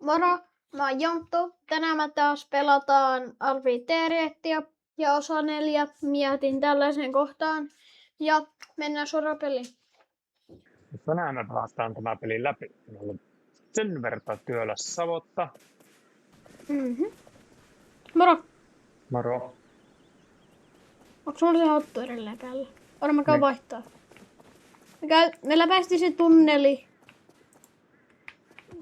Moro, mä oon Jonttu. Tänään me taas pelataan Arbiteriettia ja osa 4. Mietin tällaisen kohtaan ja mennään suoraan peliin. Tänään me pelataan tämä peli läpi. On ollut sen verran työläs savotta. Moro, Moro. onks mulla se hattu edelleen päällä? Varmaan käy Niin. vaihtaa. Me läpäistiin se tunneli.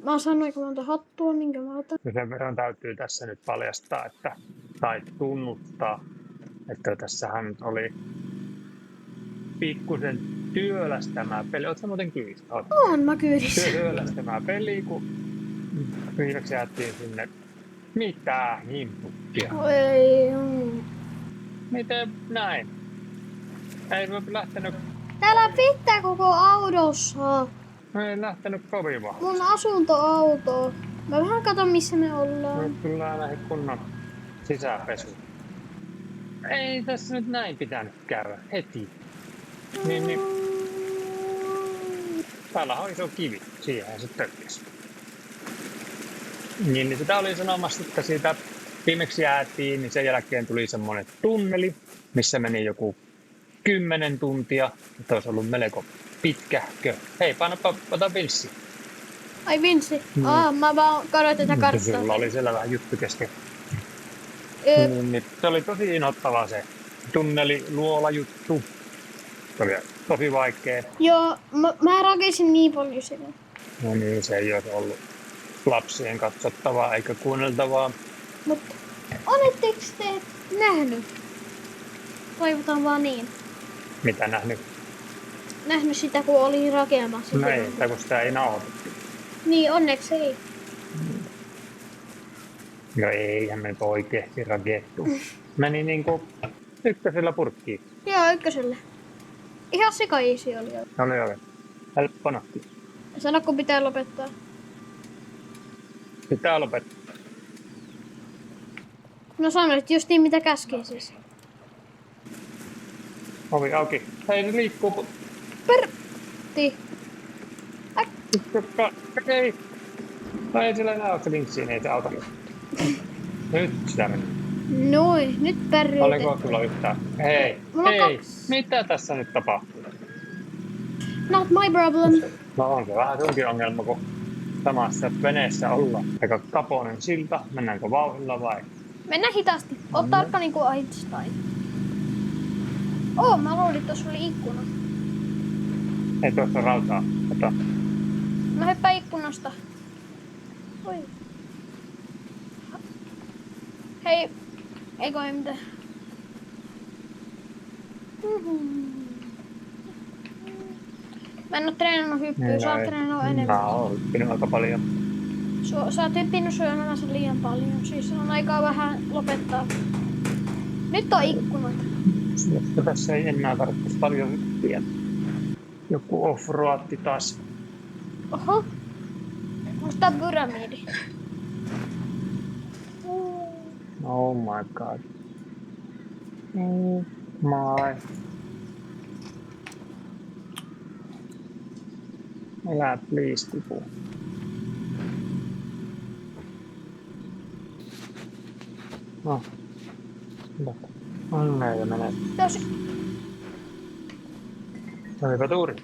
Mä sanoin, kun monta hattua, minkä mä otan. Ja sen verran täytyy tässä nyt paljastaa, tai tunnustaa, että tässähän oli pikkusen työläs tämä peli. Ootko sä muuten kyydistä? Oon mä kyydissä. Työläs tämä peli, kun viimeksi jäätiin sinne. Mitä himpukkia? Ei. Miten näin? Ei me lähtenyt, Täällä pitää koko autossa. ei lähtenyt kovimaan. Mun asuntoauto. Mä vähän katon missä me ollaan. Nyt tullaan näihin kunnon sisäpesuun. Ei tässä nyt näin pitänyt käydä heti. Niin. Täällä on iso kivi. Siihen se tökkesi. Niin sitä oli sanomassa, että siitä viimeksi jäätiin, niin sen jälkeen tuli semmoinen tunneli, missä meni joku 10 tuntia. Että olisi ollut melko pitkähkö. Hei, ota Vilssi. Ai Vinci. Mä vaan katsoin tätä karttaa. Sulla oli siellä vähän juttu kesken. Niin, se oli tosi inhottavaa se tunneli, luola juttu. Se oli tosi vaikea. Joo, mä rakensin niin paljon sitä. No niin, se ei olisi ollut lapsien katsottavaa eikä kuunneltavaa. Mutta oletteko te nähnyt? Toivotaan vaan niin. Mitä nähnyt? Nähnyt sitä, kun oli rakentamassa. No ei, tai kun sitä ei nauhoitettu. Niin, onneksi ei. No eihän me oikeesti rakettu. Meni niinku ykkösellä purkkiin. Joo, ykköselle. Ihan sikaisi oli. Oli. Helppo nahti. Sano, kun pitää lopettaa. Pitää lopettaa. No sanoit just niin, mitä käskee siis. Ovi auki. Hei, se liikkuu. Pertti. Ei. No ei sillä enää ole se linksiin, ei se auta. Nyt sitä meni. Noin, nyt pärjytetään. Oliko sulla yhtään? Hei, Mulla on hei. 2. Mitä tässä nyt tapahtuu? Not my problem. No on se vähän sunkin ongelma, kun samassa veneessä ollaan. Aika kapoinen silta. Mennäänkö vauhdilla vai? Mennään hitaasti. Oot tarkka niinku Einstein. Mä luulin, että tuossa oli ikkuna. Ei tuossa rautaa. Ota. Mä hyppään ikkunasta. Oi. Hei. Eikö ei mitään. Mä en oo treenannut hyppyä, sä oot treenannut enemmän. Mä oon hyppinyt aika paljon. Sä oot hyppinyt syömänsä liian paljon, siis on aikaa vähän lopettaa. Nyt on ikkunoita. Mutta tässä ei enää tarvitsisi paljon hyppiä. Joku offroadti taas. Oho. Onks tää pyramidi? Oh my god. Oh my. Elää please tipu. No. Hyvä. Onnea menee. Tosi. Olipa tuuri.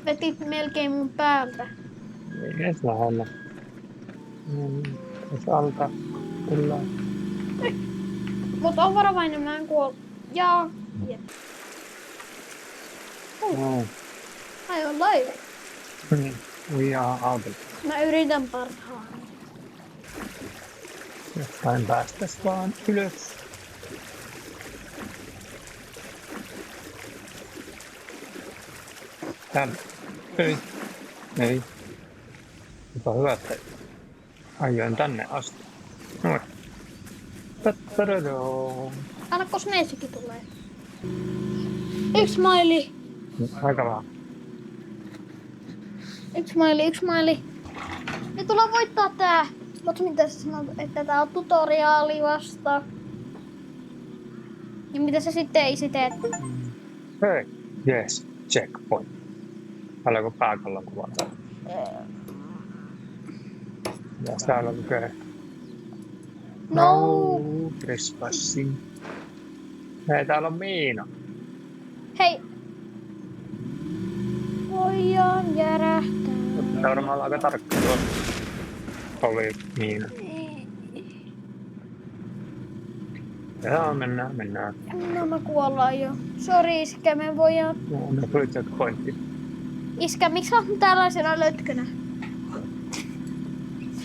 Vetit melkein mun päältä. Ei edes lähellä. Jos alta tullaan. Mut on varovainen, mä en kuole. Jaa. Jep. No. Ai on laiva. Niin. We are out. Mä yritän parhaan. Jostain päästäs vaan ylös. Tänne. Ei. Mutta hyvä, että ajoin tänne asti. Noin. Tattadadoo. Anna kosmeesikin tulee. Yksi maili. Aika vähän. Yksi maili. Me tullaan voittaa tää. Mut mitä sä sanot, että tää on tutoriaali vasta? Ja mitä sä sitten ei teet? Hei. Yes. Checkpoint. Paljonko pääkalloa kuvata? Ja täällä lukee No. trespassing. Hei, täällä on miina. Hei. Voidaan järähtää. Tää varmaan olla aika tarkka tuolla. Oli miina. Joo, mennään. No me kuollaan jo. Sori iskä, me voidaan... No tuli checkpointti. Iskä, miksi on tällaisena lötkönä?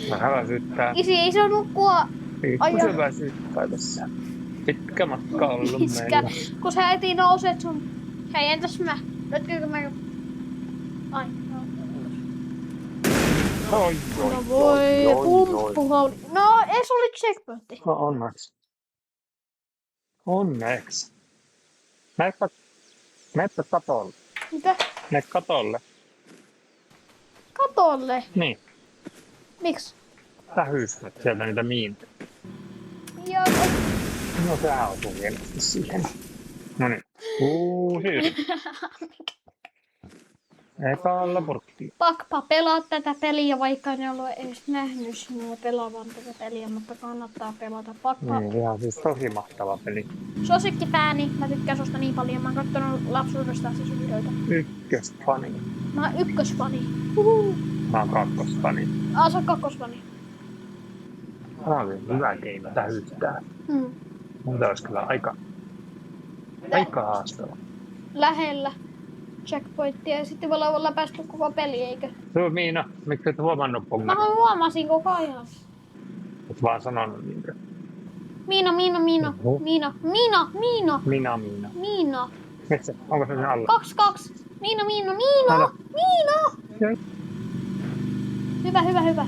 Vähän väsyttää. Isi ei saa nukkua. Pikkusen väsyttää tässä. Pitkä matka ollut Iskä, meillä. kun sä heti nouset sun... Hei, entäs mä? Lötkökö mä jo? Ai, no. Oi, No voi, pumppuhauli. No, ei se oli checkpointti. No onneksi. Onneksi. Meppä katolle. Mitä? Ne katolle. Katolle. Niin. Miksi? Tähystä sieltä niitä miinoja. Ja... No tää on sun hienosti siihen. Noniin. Hyvin. Ekalla purkki. Pakpa pelaa tätä peliä, vaikka en ole edes nähnyt sinua pelaavan tätä peliä, mutta kannattaa pelata. Pakpa. Niin, ihan siis tosi mahtava peli. Suosikkifääni, mä tykkään susta niin paljon, mä oon kattonut lapsuudesta siis videoita. Ykkösfani. Mä oon ykkösfani. Uhu. Mä oon kakkosfani. Se on kakkosfani. Tää oli hyvä game tähyttää. Hmm. Mutta olisi kyllä aika haastava. Lähellä checkpointtia ja sitten voi olla päästy koko peli, eikö? Tuo Miina, miksi et huomannut Mä pommaa? huomasin koko ajan. Et vaan sanonut niinkö? Miina. Oho. Miina. Miina. Metsä, onko se sen alla? 2. Miina. Älä. Joo. Hyvä.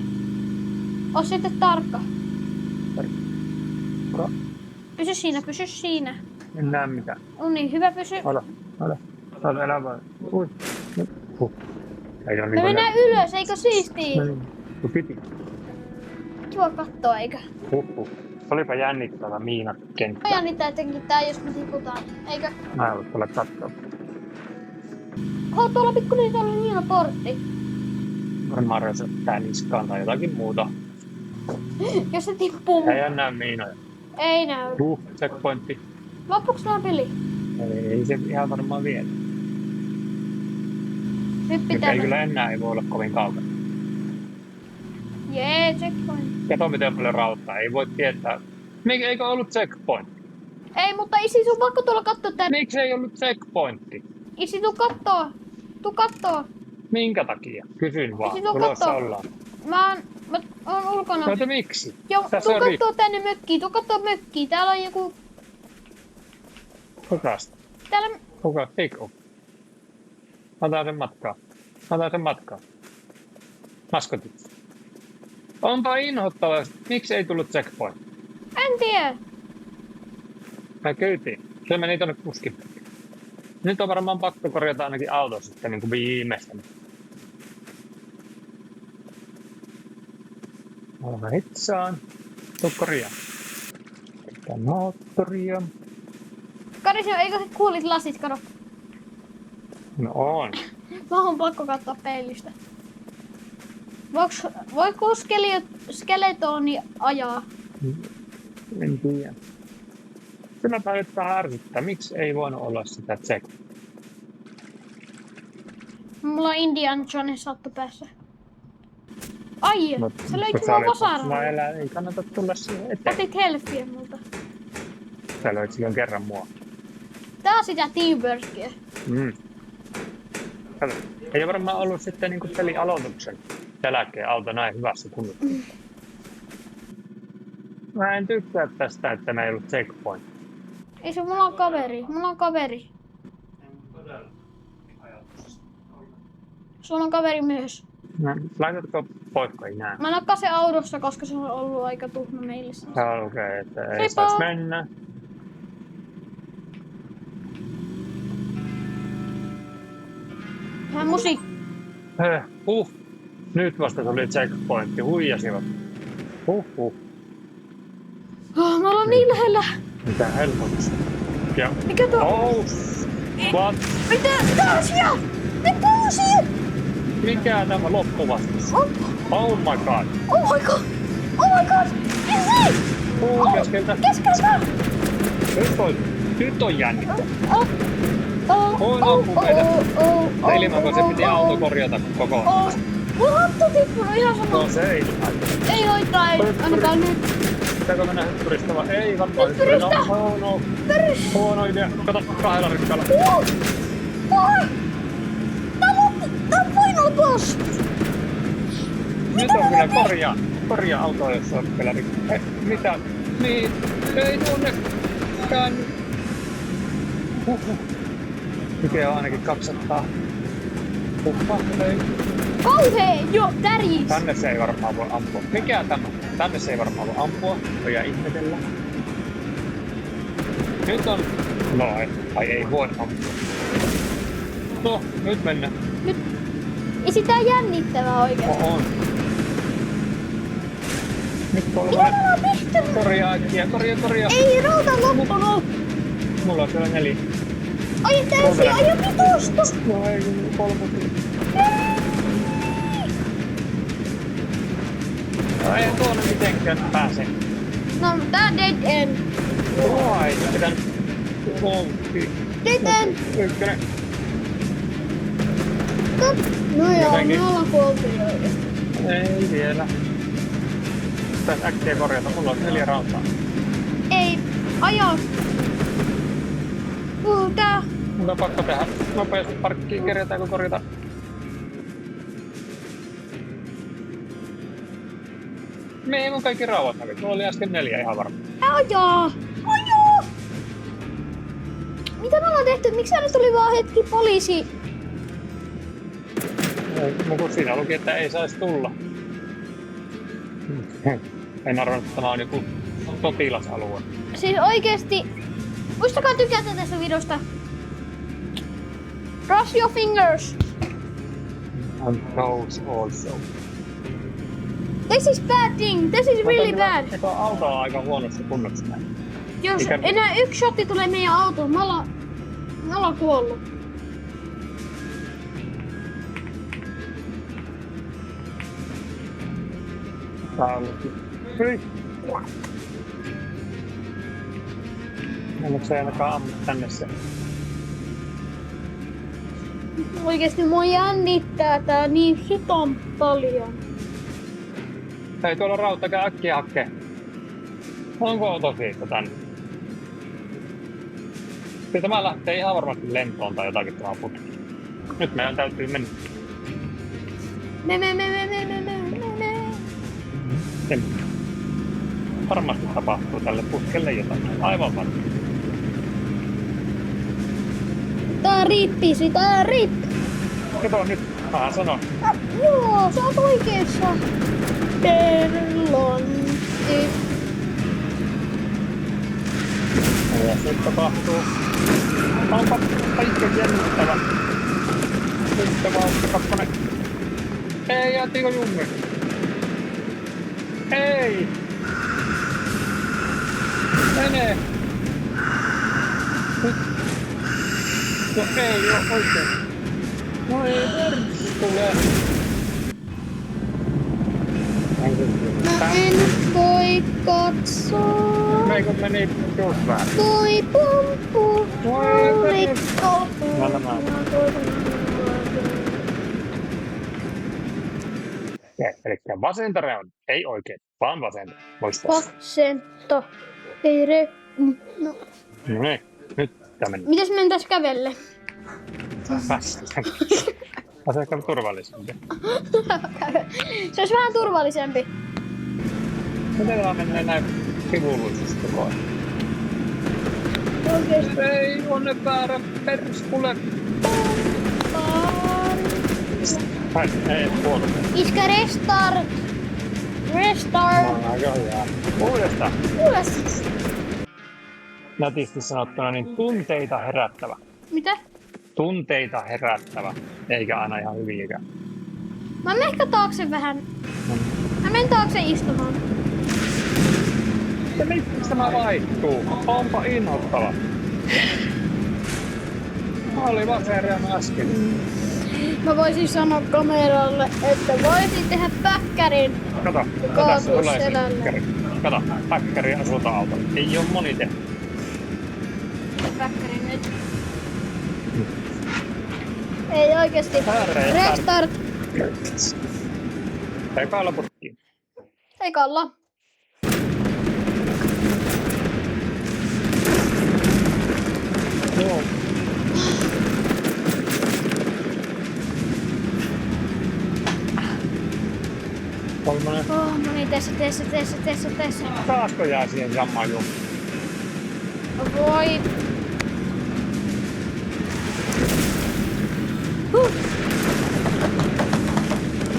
Oo sitten tarkka. Ora. Pysy siinä. En näe mitään. On niin, hyvä pysy. Älä. Saat elää vaan. Ui. Ei oo Me niinku mennään ylös, eikö siistiä? Kun piti. Kiva katsoa, eikö? Olipa jännittävä Miina-kenttä. Ajan niitä etenkin tää, jos me tiputaan, eikö? Mä en voi tulla katsoa. Tuolla pikkuinen täällä on hieno portti. Varmaan rösöttää niskaan tai jotakin muuta. Jos se tippuu. Ei näy miinoja. Ei näy. Checkpointti. Loppuks nää peli? Ei se ihan varmaan vielä. Nyt Nyt pitää ei kyllä enää ei voi olla kovin kaukana. Jee, checkpoint. Kato miten paljon rauttaa. Ei voi tietää. Eikö ollut checkpoint? Ei, mutta isi, sun pakko tulla kattoo tän. Miksi ei ollut checkpointti? Isi, tuu kattoo. Tuu kattoo. Minkä takia? Kysyn vaan. Isi, tuu Tulossa kattoo. ollaan. Mä oon ulkona. No miksi? Joo, Tässä tuu on kattoo tänne mökkiin. Tuu kattoo mökkiin. Täällä on joku... Kukaasta? Täällä... Kuka? Eikö? Otan sen matkaa. Maskotit. Onpa inhottavaa. Miksi ei tullut checkpoint? En tiedä. Mä kyytiin. Se meni tonne kuskin. Nyt on varmaan pakko korjata ainakin auto sitten niin kuin viimeisten. Olemme hitsaan. Tuu korjaa. Tää moottoria. Karisio, eikö se kuulit lasit, kato? No on. Mä oon pakko katsoa peilistä. Voiko skeletoni ajaa? En tiedä. Sinä päivittää ärsyttää. Miksi ei voinut olla sitä check? Mulla on Indian Johnny sattu päässä. Ai, se löi mua vasaralla. Ei kannata tulla siihen eteen. Otit helppiä multa. Sä löit silloin kerran mua. Tää on sitä teamworkia. Kato, ei ole varmaan ollut sitten niin pelin aloituksen jälkeen auto näin hyvässä kunnossa. Mä en tykkää tästä, että me ei ollut checkpoint. Ei se, mulla on kaveri. Sulla on kaveri myös. Laitatko pois, kun ei näe? Mä nakkasin autossa, koska se on ollut aika tuhma meille. Tää lukee, että ei Heippa! saisi mennä. Vähän musiikki. Nyt vasta tuli checkpointti, huijasivat. Me ollaan niin lähellä. Mitä helpotus. Ja... Mikä tuo? Oh! What? Mitä asia? Ne puusia! Mikä tämä loppuvastus? On Oh my god. Oh my god! Oh my god! Ensi! Keskeltä. Keskeltä! Nyt on jännittävää. Oh, Oi, loppu meitä. Elimanko se piti auto korjata koko ajan? Oh. Mun hattu tippunut ihan sama. No se ei. Ei haittaa, ei. Ainakaan nyt. Pitääkö mennä hyppyristä vai? Ei varmaan Hyppyristä! No. Huono idea. Kato kahdella rikkaalla. Tää on painotus! Nyt on kyllä korjaa autoa, jos on vielä rikki. Mitä? Niin. Ei tuonne. Käänny. Mikä on ainakin 200. Ei. Kauhee! Jo, täris! Tänne se ei varmaan voi ampua. Mikä tämä? Tänne se ei varmaan voi ampua. Voidaan ihmetellä. Nyt on... No ei voi ampua. No, nyt mennään. Nyt. Ei sitä jännittävää oikeesti. On. Nyt Mitä kolmonen. mä oon tehty? Korjaa äkkiä, korjaa. Ei rauta loppunut! Mulla on siellä 4. Ai täysin, ai jo pitusta! No ei, 3. No ei tuonne mitenkään pääse. No tää on dead end. Ai, pitää nyt pomppia. Dead end! Ykkönen. No joo, Jotenkin. me ollaan kuoltu jo oikeesti. Ei vielä. Pitäis äkkiä korjata, mulla on 4 rautaa. Ei, ajo! Tää. Mun on pakko tehdä nopeasti parkkiin, kerjätäänkö korjata? Mihin mun kaikki rauhat hävit? Mulla oli äsken 4 ihan varmaan. Ajaa! Mitä me ollaan tehty? Miksi aina tuli vaan hetki poliisi? Kun siinä luki, että ei saisi tulla. En arvannut, että tämä on joku sotilasalue. Siis oikeesti, muistakaa tykätä tästä videosta. Cross your fingers. And toes also. This is bad thing. This is really bad. Eikö auto on aika huonossa kunnossa näin? Jos Mikä- enää yksi shotti tulee meidän autoon, me ollaan kuollut. Tää on hyi. Onneksi ei ainakaan ammu tänne se. Oikeesti mua jännittää tää niin hiton paljon. Hei, tuolla rauta, käy äkkiä hakkee. Onko auto siitä tänne? Sitten tämä lähtee ihan varmasti lentoon tai jotakin tämä putki. Nyt meidän täytyy mennä. Me. Sen. Varmasti tapahtuu tälle putkelle jotain. Aivan varmasti. Tää riippisi, tää riippi. Kato nyt. Mä sanon. Joo, sä oot oikeessa. Perlonti. Ja nyt tapahtuu. Onpa kaikki jännittävä. Nyt vauhti kakkonen. Ei, jäätiinkö jummi? Ei! Mene! Nyt. No ei oo oikein. No ei tule. Mä en voi katsoa. Meikö meni just vähän? Toi pumppu. Voi Mä Elikkä vasenta reuna. Ei oikein, vaan vasenta. Muista. Vasenta. Ei no. No niin, nyt tää meni. Mitäs mentäis kävelle? Se on turvallisempi. Se olisi vähän turvallisempi. Miten tämä menee näin sivullisesti koko ajan? Oikeesti. Ei, onne väärä perskule. Ei, huono. Iskä restart. Restart. Aika hyvää. Uudestaan. Uudestaan. Nätisti sanottuna niin tunteita herättävä. Mitä? Tunteita herättävä. Eikä aina ihan hyviäkään. Mä menen ehkä taakse vähän. Mä menen taakse istumaan. Miksi tämä vaihtuu? Onpa inhottava. Mä olin vasen reuna äsken. Mä voisin sanoa kameralle, että voisin tehdä päkkärin. Kato, Kaatuu tässä tulee se selälle. päkkäri. Kato, päkkäri asuntoautolla. Ei oo moni tehty. Päkkärin nyt. Ei oikeesti. Restart. Restart. Ekalla purkkiin. Ekalla. Joo. Kolmonen. Oh, moni tässä. Taasko jää siihen samaan juun? Voi.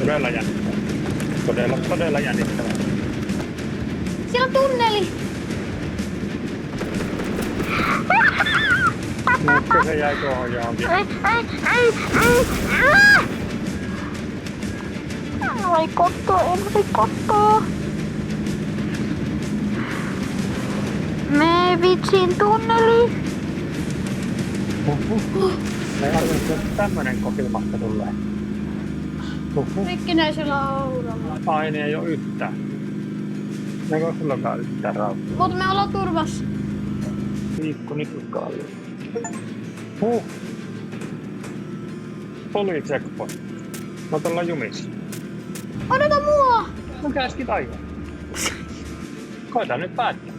Todella jännittävää. Todella jännittävää. Siellä on tunneli. Nytkö se jäi tuohon johonkin? Ai kottoa. Me vitsin tunneli. Me arvioin, että tämmönen kokilmahka tulee. Rikkinäisellä auralla. Aine ei oo yhtään. Eikö sullakaan yhtään rautaa? Mutta me ollaan turvassa. Viikko nipukkaan. Poli checkpoint. Mä ollaan jumissa. Odota mua! Mä käskin ajaa. Koita nyt päättää.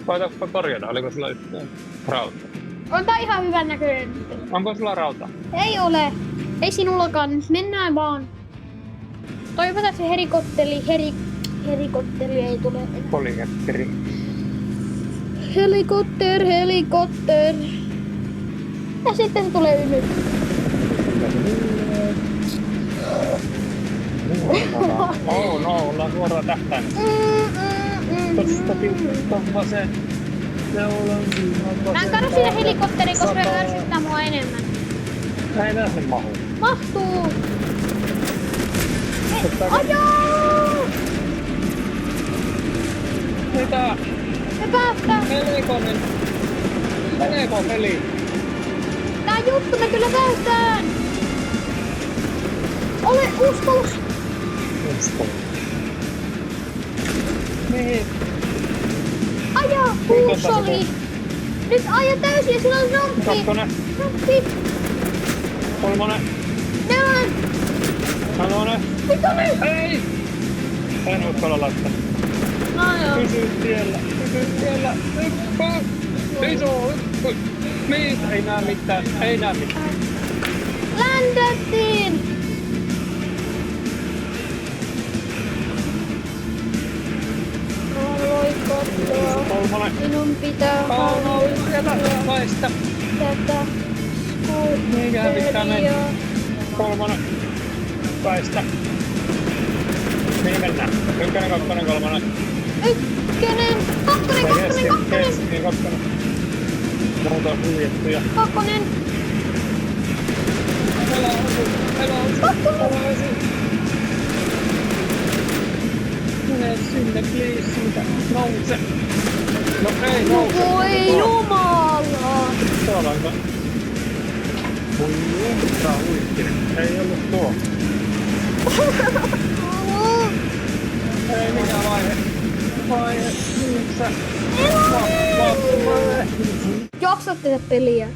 Koitapa korjata, oliko sulla yhtään rautaa? On tää ihan hyvän näköinen. Onko sulla rautaa? Ei ole. Ei sinullakaan. Mennään vaan. Toivotaan se herikotteri ei tule enää. Polihetteri. Helikopter. Ja sitten se tulee nyt. Oh no, ollaan suoraan tähtäimessä. Tosta tiukka vasen. Mä en kadu siinä helikopteriin, koska se ärsyttää mua enemmän. Ei nää sen mahu. Mahtuu! Ajaa! Mitä? Me päästään! Helikonen. Meneekö peli? Tää juttu me kyllä päästään! Ole uskallus! Usko. Mihin? Ajaa! Huussoli! Nyt aja täysin ja sillä on zombie! Kakkonen. Zombie! Kolmonen. Nelonen! Nelonen. Vitonen! Ei! En uskalla laittaa. No joo. Pysy tiellä. Hyppy. Iso hyppy. Mihin? Ei näe mitään. Ländettiin! Voi katsoa. Kolmonen. Minun pitää Siellä vaista. tätä Mikä pitää mennä? skuutteria. Kolmonen. Väistä. Mihin mennään? Ykkönen, kakkonen, kolmonen. Ykkönen! Kakkonen! Kakkonen. Muuta on suljettuja. Kakkonen! Mene sinne, please, siitä. Nouse. No ei nouse. Voi jumala! Tuolla on. Voi jumala huikkinen. Ei ollut tuo. Ei minä vaihe. Missä? Jaksat tätä peliä.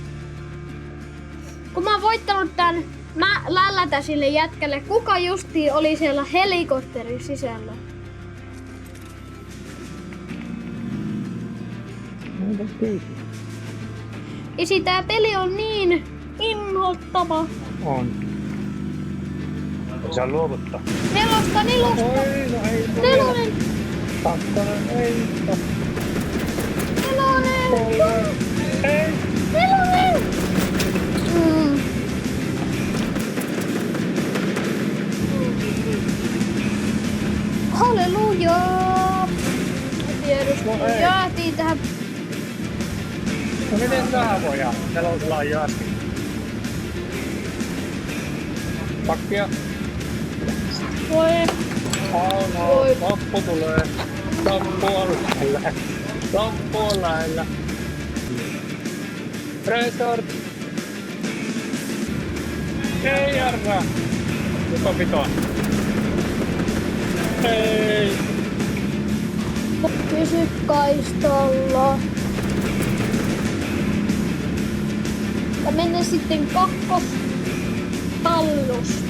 Kun mä oon voittanut tän, mä lällätän sille jätkälle, kuka justiin oli siellä helikopterin sisällä. Isi, tää peli on niin inhottava. On. Saa luovuttaa. Nelosta. Oi, no ei. Nelonen. Kakkonen, ei. Nelonen. Kolmonen, ei. Nelonen. Halleluja. No ei. Jäätiin tähän. No miten tähän voi jää? Nelosella on jo äsken. Pakkia. Voi. Oh no, Voi. loppu tulee. Loppu on lähellä. Restart. Ei jarraa! Joko pitoon? Ei! Pysy kaistalla. Ja mennään sitten kakkospallus.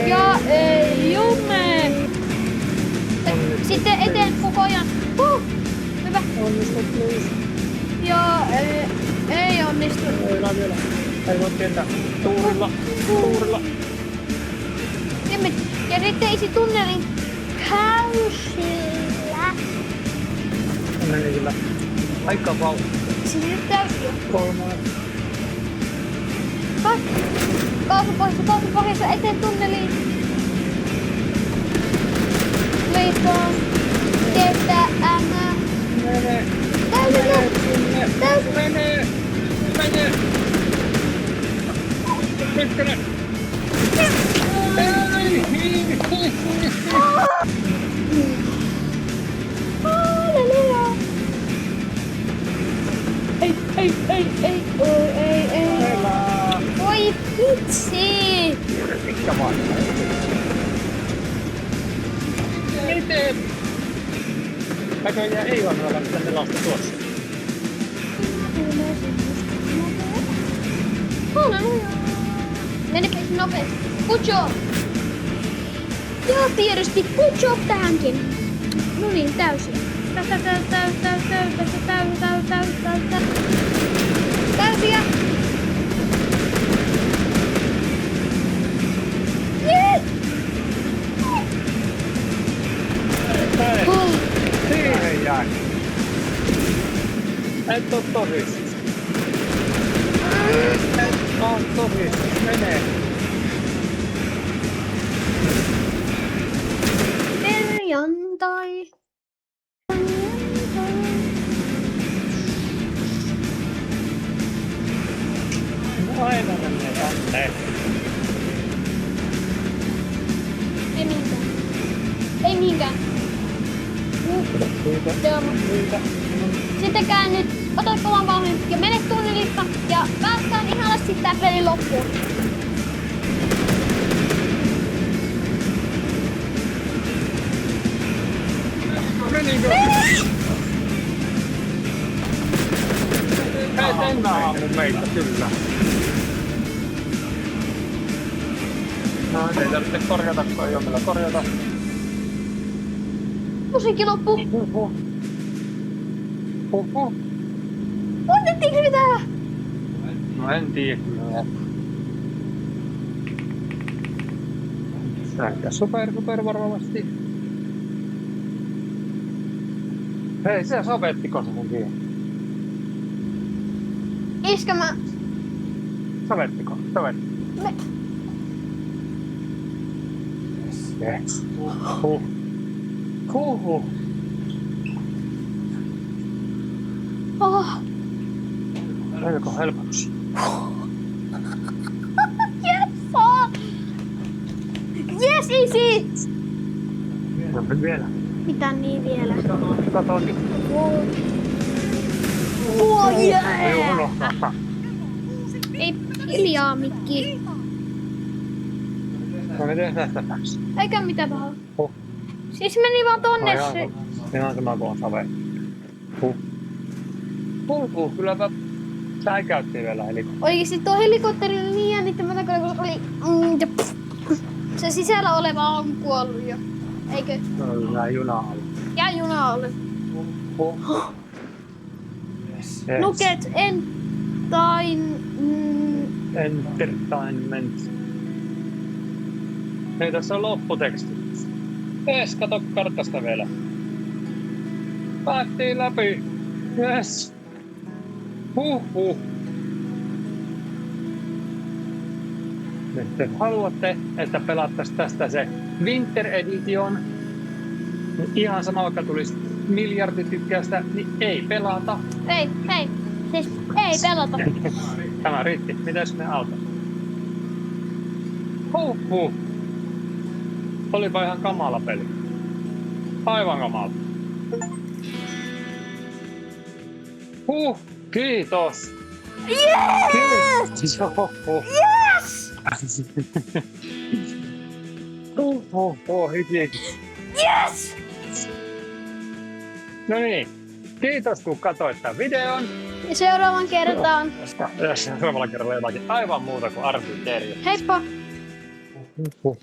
Ja ei jume! Sitten eteen koko ajan. Hyvä. Onnistu, please. Ja ei onnistu. Vielä. Ei voi tietää. Tuurilla. Ja sitten isi tunnelin täysillä. Meni kyllä aika vauhtia. Siis nyt täysillä. 3. Kaasupohjassa eteen tunneliin. Leikkaan. Ketään. Mene. Täysillä. Mene. Ykkönen. Halleluja. Ei. Elää. Voi vitsi. Mikä vaan. Miten? Näköjään ei ole vielä mitään nelasta tuossa. Halleluja. Mene nopeasti. Good job. Ja tietysti good job tähänkin. No niin, täysiä. Täysiä. Yes! Siihen jäi. Et oo tosissas. Et oo tosissas. Menee. Perjantai. No aina menee tänne. Ei mihinkään. Siitä. Sitten käännyt, ota kovan vauhdin ja mene tunnelista ja päästään ihanasti tää peli loppuun. Menikö? Et enää ammu meitä kyllä. No ei tarvitse korjata, kun ei oo millä korjata. Musiikki loppu. Huhhuh. Onnettiinko mitään? No en tiedä kyllä. Näyttää super varovasti. Hei, se savettiko se sen siihen? Iskämä. Savettiko? Me... Yes. Huhhuh. Oh. Melko helpoksi. Yes, easy! No vielä. Mitä niin vielä? Kato nyt. Oh Ei yeah! unohtaa. Ei hiljaa Mikki. No miten tästä pääsi? Eikä mitään pahaa. Huh. Siis meni vaan tonne se. Ihan sama kuin on save. Kylläpä säikäytti vielä helikopteri. Oikeesti tuo helikopteri oli niin jännittämätön, kun oli... se sisällä oleva on kuollut jo. Eikö? No jää juna alle. Jää juna alle. Yes. Nuket Entertainment. Ei tässä on lopputeksti. Yes, kato kartasta vielä. Päättiin läpi. Yes. Huhhuh. Nyt te haluatte, että pelattaisiin tästä se Winter Edition. Ihan sama, vaikka tulisi miljardi tykkäystä, niin ei pelata. Ei. Siis ei pelata. Tämä riitti. Mitäs me auta? Huhhuh. Olipa ihan kamala peli. Aivan kamala. Kiitos. Yes! Yes! Yes! No niin, kiitos kun katsoit tämän videon. Ja seuraavan kertaan. Ja seuraavalla kerralla jotakin aivan muuta kuin arviointia. Heippa! Huh.